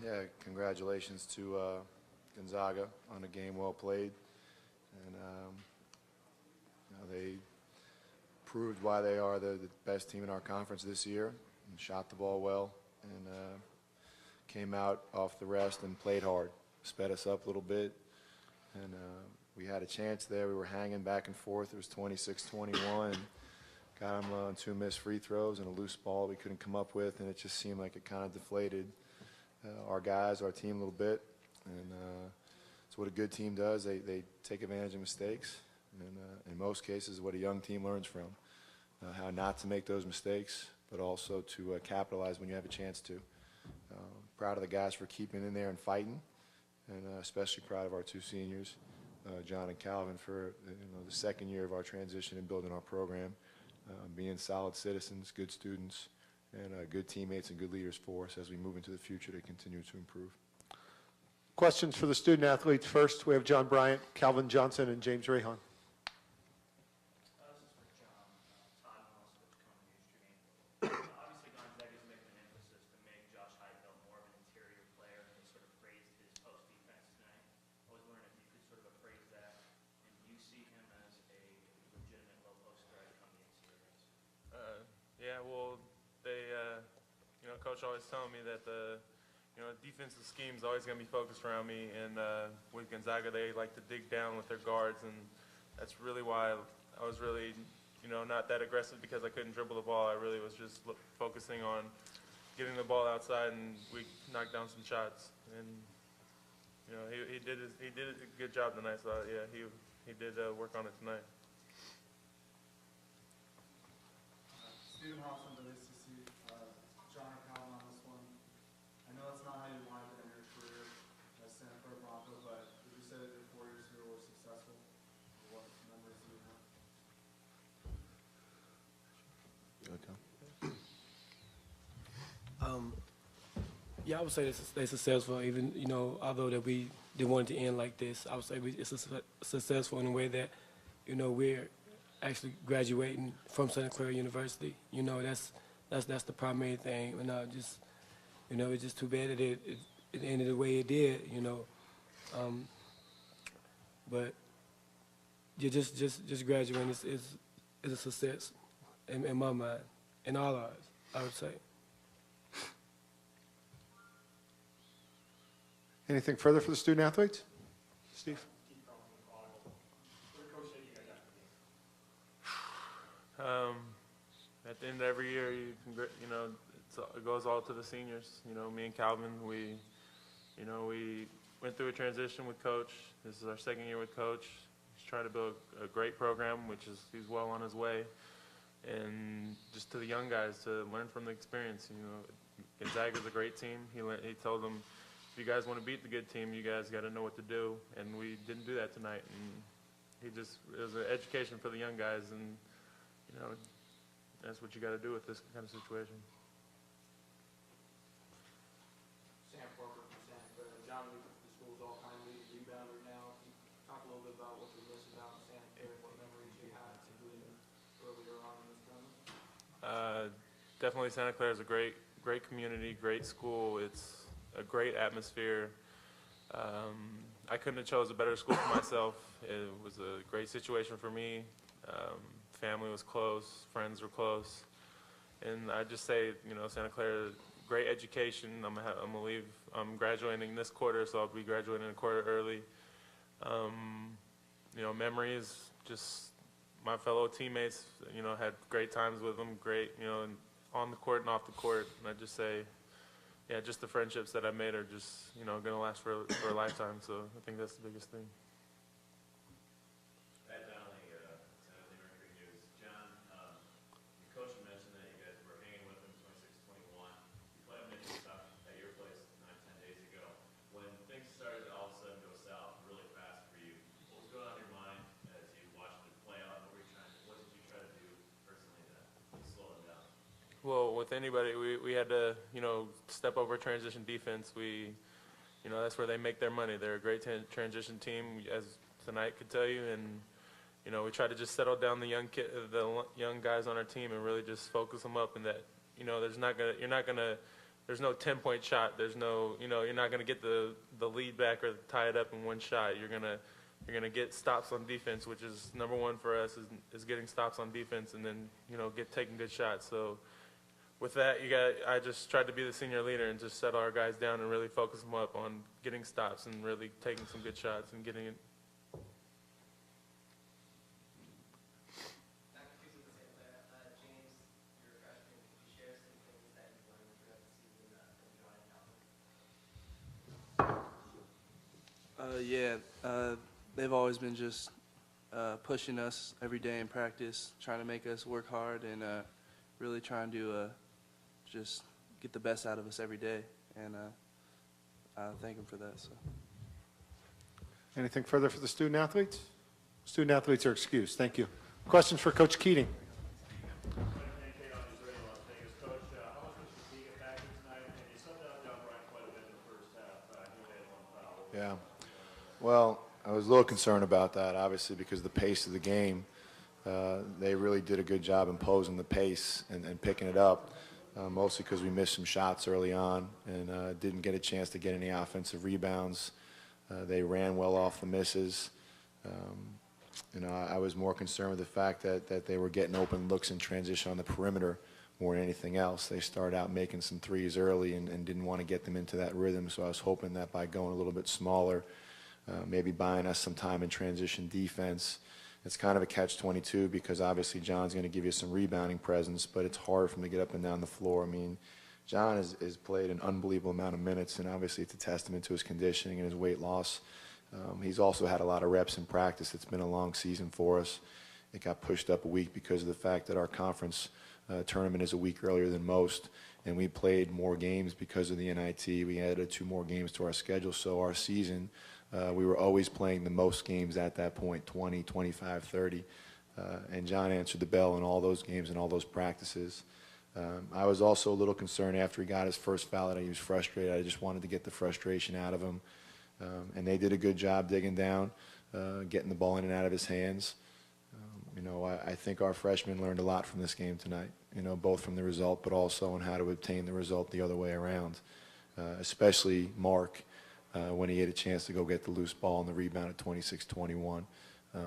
Yeah, congratulations to Gonzaga on a game well played. And they proved why they are the best team in our conference this year and shot the ball well and came out off the rest and played hard, sped us up a little bit. And we had a chance there. We were hanging back and forth. It was 26-21. Got them on 2 missed free throws and a loose ball we couldn't come up with, and it just seemed like it kind of deflated our guys, our team a little bit. And it's what a good team does. They take advantage of mistakes, and in most cases what a young team learns from, how not to make those mistakes, but also to capitalize when you have a chance to. Proud of the guys for keeping in there and fighting, and especially proud of our 2 seniors, John and Calvin, for the second year of our transition and building our program, being solid citizens, good students, and good teammates and good leaders for us as we move into the future to continue to improve. Questions for the student athletes. First, we have John Bryant, Calvin Johnson, and James Rahan. Yeah, well, they, Coach always telling me that the, defensive scheme is always going to be focused around me. And with Gonzaga, they like to dig down with their guards, and that's really why I was really, not that aggressive because I couldn't dribble the ball. I really was just focusing on getting the ball outside, and we knocked down some shots. And he did a good job tonight. So yeah, he did work on it tonight. Stephen Hoff from WCC, John or Calvin on this one. I know that's not how you wanted to end your career as Santa Clara Bronco, but would you say that your 4 years here were successful? What numbers do you have? Yeah, I would say they're successful. Even although that we didn't want it to end like this, I would say it's successful in a way that we're actually graduating from Santa Clara University. That's the primary thing. And it's just too bad that it ended the way it did. But you just graduating is a success in my mind, in all ours, I would say. Anything further for the student athletes? Steve? At the end of every year, it goes all to the seniors. Me and Calvin, we went through a transition with Coach. This is our 2nd year with Coach. He's trying to build a great program, he's well on his way. And just to the young guys to learn from the experience. Gonzaga's a great team. He told them, if you guys want to beat the good team, you guys got to know what to do. And we didn't do that tonight. And it was an education for the young guys. And that's what you got to do with this kind of situation. Sam Parker from Santa Clara. John, the school's all kind of rebounder now. Can you talk a little bit about what you miss about Santa Clara, what memories you had, particularly earlier on in this tournament? Definitely Santa Clara is a great community, great school. It's a great atmosphere. I couldn't have chose a better school for myself. It was a great situation for me. Family was close, friends were close, and I just say, Santa Clara, great education. I'm graduating this quarter, so I'll be graduating a quarter early. Memories, just my fellow teammates, had great times with them, great, on the court and off the court. And I just say, yeah, just the friendships that I made are just, going to last for a lifetime. So I think that's the biggest thing. Well, with anybody, we had to, step over transition defense. That's where they make their money. They're a great transition team, as tonight could tell you, and we try to just settle down the young guys on our team and really just focus them up. And that, there's there's no 10-point shot. There's no, you're not going to get the lead back or tie it up in one shot. You're gonna get stops on defense, which is number one for us is getting stops on defense, and then taking good shots. So with that, I just tried to be the senior leader and just settle our guys down and really focus them up on getting stops and really taking some good shots and getting it. They've always been just pushing us every day in practice, trying to make us work hard, and really trying to just get the best out of us every day. And I thank them for that. So. Anything further for the student athletes? Student athletes are excused. Thank you. Questions for Coach Keating? Yeah. Well, I was a little concerned about that, obviously, because of the pace of the game. They really did a good job imposing the pace and picking it up, mostly because we missed some shots early on and didn't get a chance to get any offensive rebounds. They ran well off the misses. I was more concerned with the fact that they were getting open looks in transition on the perimeter more than anything else. They started out making some threes early and didn't want to get them into that rhythm, so I was hoping that by going a little bit smaller, maybe buying us some time in transition defense. It's kind of a catch-22 because obviously John's going to give you some rebounding presence, but it's hard for him to get up and down the floor. I mean, John has played an unbelievable amount of minutes, and obviously it's a testament to his conditioning and his weight loss. He's also had a lot of reps in practice. It's been a long season for us. It got pushed up a week because of the fact that our conference tournament is a week earlier than most, and we played more games because of the NIT. We added 2 more games to our schedule, so our season, we were always playing the most games at that point, 20, 25, 30, and John answered the bell in all those games and all those practices. I was also a little concerned after he got his first foul that he was frustrated. I just wanted to get the frustration out of him, and they did a good job digging down, getting the ball in and out of his hands. I think our freshmen learned a lot from this game tonight, both from the result but also on how to obtain the result the other way around, especially Mark when he had a chance to go get the loose ball and the rebound at 26-21.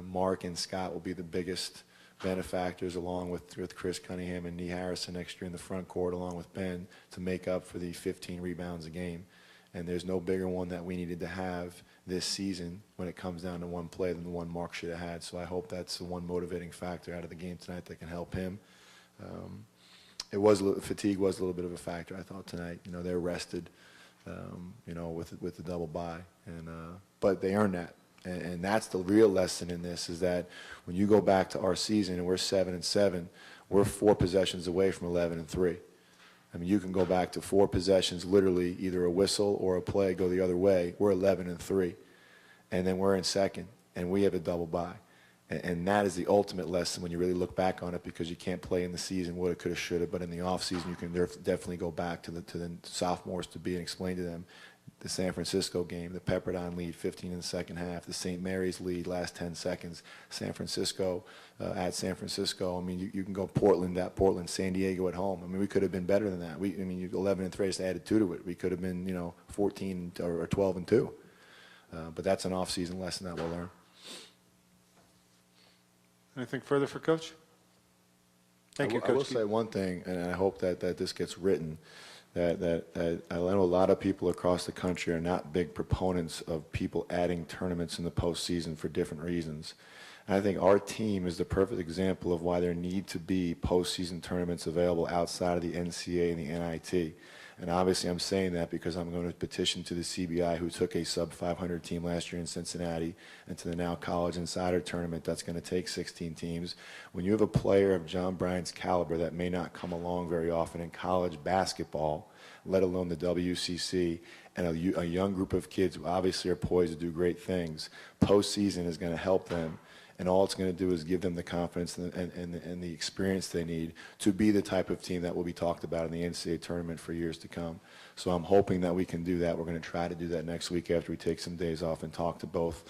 Mark and Scott will be the biggest benefactors along with Chris Cunningham and Nee Harrison next year in the front court along with Ben to make up for the 15 rebounds a game. And there's no bigger one that we needed to have this season when it comes down to one play than the one Mark should have had. So I hope that's the one motivating factor out of the game tonight that can help him. Fatigue was a little bit of a factor, I thought, tonight. They're rested, with the double bye. But they earned that. And that's the real lesson in this, is that when you go back to our season and we're 7-7, we're 4 possessions away from 11-3. I mean, you can go back to 4 possessions, literally either a whistle or a play go the other way. We're 11-3, and then we're in second, and we have a double bye. And that is the ultimate lesson when you really look back on it, because you can't play in the season woulda, coulda, shoulda, but in the off season you can definitely go back to the sophomores to be and explain to them the San Francisco game, the Pepperdine lead, 15 in the second half, the St. Mary's lead, last 10 seconds, San Francisco at San Francisco. I mean, you can go Portland at Portland, San Diego at home. I mean, we could have been better than that. 11-3 just added 2 to it. We could have been, 14 or 12-2. But that's an off-season lesson that we'll learn. Anything further for Coach? Thank you, Coach. I will say one thing, and I hope that this gets written, that I know a lot of people across the country are not big proponents of people adding tournaments in the postseason for different reasons. And I think our team is the perfect example of why there need to be postseason tournaments available outside of the NCAA and the NIT. And obviously I'm saying that because I'm going to petition to the CBI, who took a sub-500 team last year in Cincinnati, and to the now College Insider Tournament that's going to take 16 teams. When you have a player of John Bryant's caliber that may not come along very often in college basketball, let alone the WCC, and a young group of kids who obviously are poised to do great things, postseason is going to help them. and all it's going to do is give them the confidence and the experience they need to be the type of team that will be talked about in the NCAA tournament for years to come. So I'm hoping that we can do that. We're going to try to do that next week after we take some days off and talk to both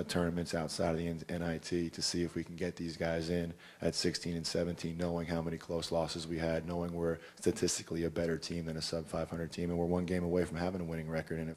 tournaments outside of the NIT to see if we can get these guys in at 16 and 17, knowing how many close losses we had, knowing we're statistically a better team than a sub-500 team, and we're one game away from having a winning record in it.